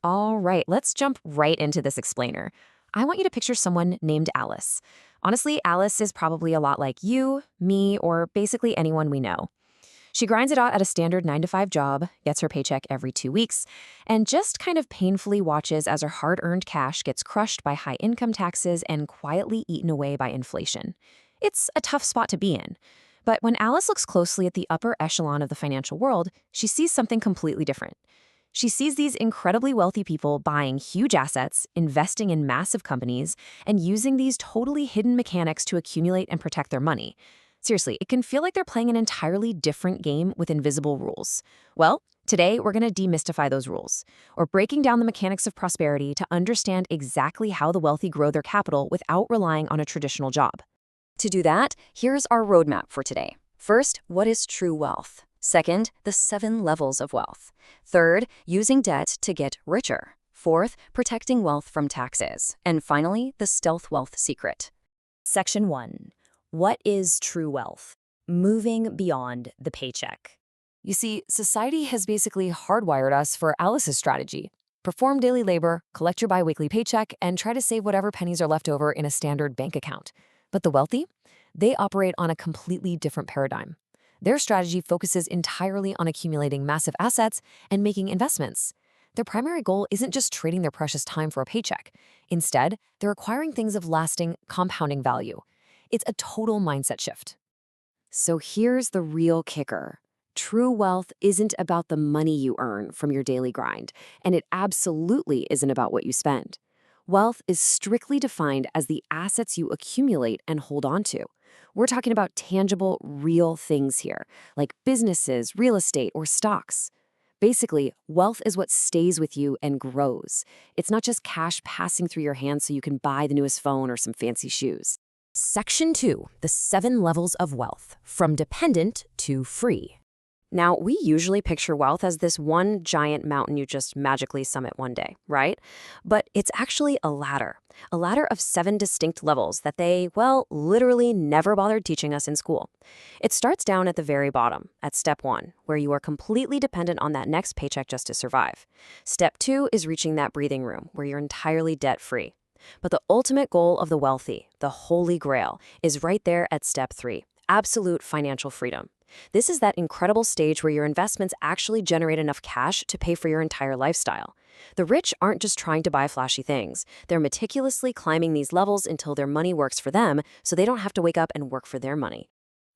All right, let's jump right into this explainer. I want you to picture someone named Alice. Honestly, Alice is probably a lot like you, me, or basically anyone we know. She grinds it out at a standard 9 to 5 job, gets her paycheck every 2 weeks, and just kind of painfully watches as her hard earned cash gets crushed by high income taxes and quietly eaten away by inflation. It's a tough spot to be in. But when Alice looks closely at the upper echelon of the financial world, she sees something completely different. She sees these incredibly wealthy people buying huge assets, investing in massive companies, and using these totally hidden mechanics to accumulate and protect their money. Seriously, it can feel like they're playing an entirely different game with invisible rules. Well, today we're going to demystify those rules. We're breaking down the mechanics of prosperity to understand exactly how the wealthy grow their capital without relying on a traditional job. To do that, here's our roadmap for today. First, what is true wealth? Second, the 7 levels of wealth. Third, using debt to get richer. Fourth, protecting wealth from taxes. And finally, the stealth wealth secret. Section 1. What is true wealth? Moving beyond the paycheck. You see, society has basically hardwired us for Alice's strategy. Perform daily labor, collect your biweekly paycheck, and try to save whatever pennies are left over in a standard bank account. But the wealthy? They operate on a completely different paradigm. Their strategy focuses entirely on accumulating massive assets and making investments. Their primary goal isn't just trading their precious time for a paycheck. Instead, they're acquiring things of lasting, compounding value. It's a total mindset shift. So here's the real kicker. True wealth isn't about the money you earn from your daily grind, and it absolutely isn't about what you spend. Wealth is strictly defined as the assets you accumulate and hold on to. We're talking about tangible, real things here, like businesses, real estate, or stocks. Basically, wealth is what stays with you and grows. It's not just cash passing through your hands so you can buy the newest phone or some fancy shoes. Section 2. The 7 levels of wealth, from dependent to free. Now, we usually picture wealth as this one giant mountain you just magically summit one day, right? But it's actually a ladder of 7 distinct levels that they, well, literally never bothered teaching us in school. It starts down at the very bottom, at step 1, where you are completely dependent on that next paycheck just to survive. Step 2 is reaching that breathing room, where you're entirely debt-free. But the ultimate goal of the wealthy, the holy grail, is right there at step 3, absolute financial freedom. This is that incredible stage where your investments actually generate enough cash to pay for your entire lifestyle. The rich aren't just trying to buy flashy things. They're meticulously climbing these levels until their money works for them, so they don't have to wake up and work for their money.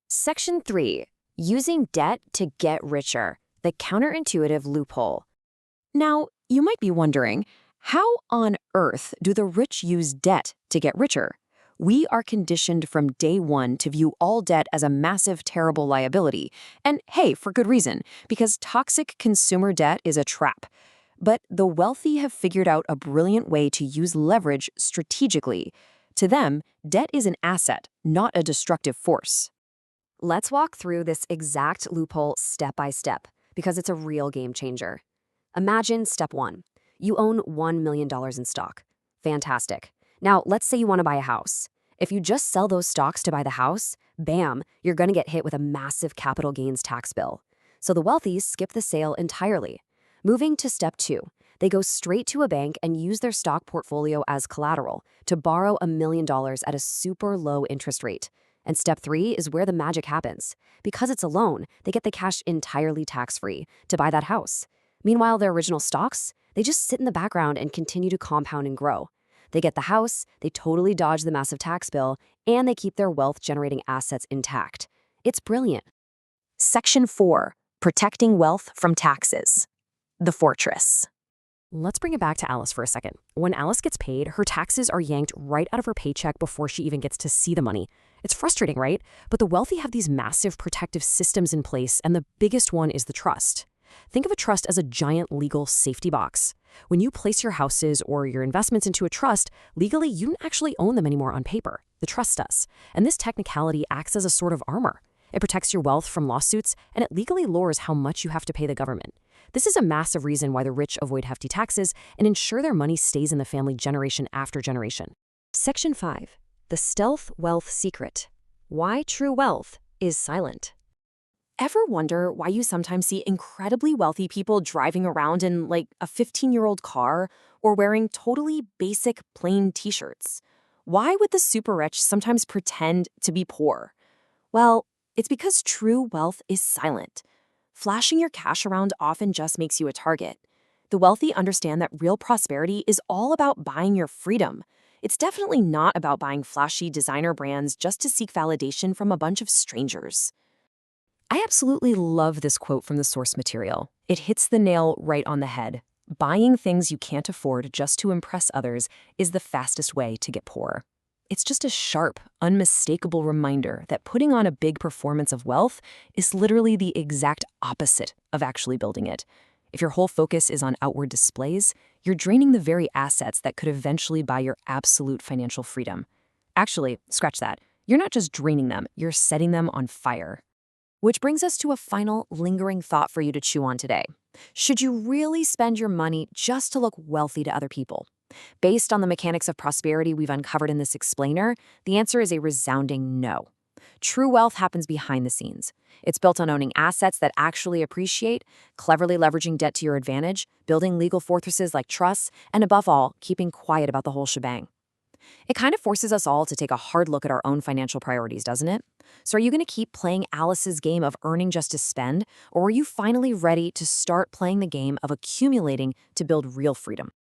Section 3. Using debt to get richer. The counterintuitive loophole. Now, you might be wondering, how on earth do the rich use debt to get richer? We are conditioned from day one to view all debt as a massive, terrible liability. And hey, for good reason, because toxic consumer debt is a trap. But the wealthy have figured out a brilliant way to use leverage strategically. To them, debt is an asset, not a destructive force. Let's walk through this exact loophole step by step, because it's a real game changer. Imagine step 1. You own $1 million in stock. Fantastic. Now, let's say you want to buy a house. If you just sell those stocks to buy the house, bam, you're going to get hit with a massive capital gains tax bill. So the wealthy skip the sale entirely. Moving to step 2, they go straight to a bank and use their stock portfolio as collateral to borrow $1 million at a super low interest rate. And step 3 is where the magic happens. Because it's a loan, they get the cash entirely tax-free to buy that house. Meanwhile, their original stocks, they just sit in the background and continue to compound and grow. They get the house, they totally dodge the massive tax bill, and they keep their wealth-generating assets intact. It's brilliant. Section 4. Protecting wealth from taxes. The fortress. Let's bring it back to Alice for a second. When Alice gets paid, her taxes are yanked right out of her paycheck before she even gets to see the money. It's frustrating, right? But the wealthy have these massive protective systems in place, and the biggest one is the trust. Think of a trust as a giant legal safety box. When you place your houses or your investments into a trust, legally you don't actually own them anymore on paper. The trust does. And this technicality acts as a sort of armor. It protects your wealth from lawsuits, and it legally lowers how much you have to pay the government. This is a massive reason why the rich avoid hefty taxes and ensure their money stays in the family generation after generation. Section 5. The stealth wealth secret. Why true wealth is silent. Ever wonder why you sometimes see incredibly wealthy people driving around in like a 15-year-old car or wearing totally basic plain t-shirts? Why would the super rich sometimes pretend to be poor? Well, it's because true wealth is silent. Flashing your cash around often just makes you a target. The wealthy understand that real prosperity is all about buying your freedom. It's definitely not about buying flashy designer brands just to seek validation from a bunch of strangers. I absolutely love this quote from the source material. It hits the nail right on the head. Buying things you can't afford just to impress others is the fastest way to get poor. It's just a sharp, unmistakable reminder that putting on a big performance of wealth is literally the exact opposite of actually building it. If your whole focus is on outward displays, you're draining the very assets that could eventually buy your absolute financial freedom. Actually, scratch that. You're not just draining them, you're setting them on fire. Which brings us to a final lingering thought for you to chew on today. Should you really spend your money just to look wealthy to other people? Based on the mechanics of prosperity we've uncovered in this explainer, the answer is a resounding no. True wealth happens behind the scenes. It's built on owning assets that actually appreciate, cleverly leveraging debt to your advantage, building legal fortresses like trusts, and above all, keeping quiet about the whole shebang. It kind of forces us all to take a hard look at our own financial priorities, doesn't it? So are you going to keep playing Alice's game of earning just to spend, or are you finally ready to start playing the game of accumulating to build real freedom?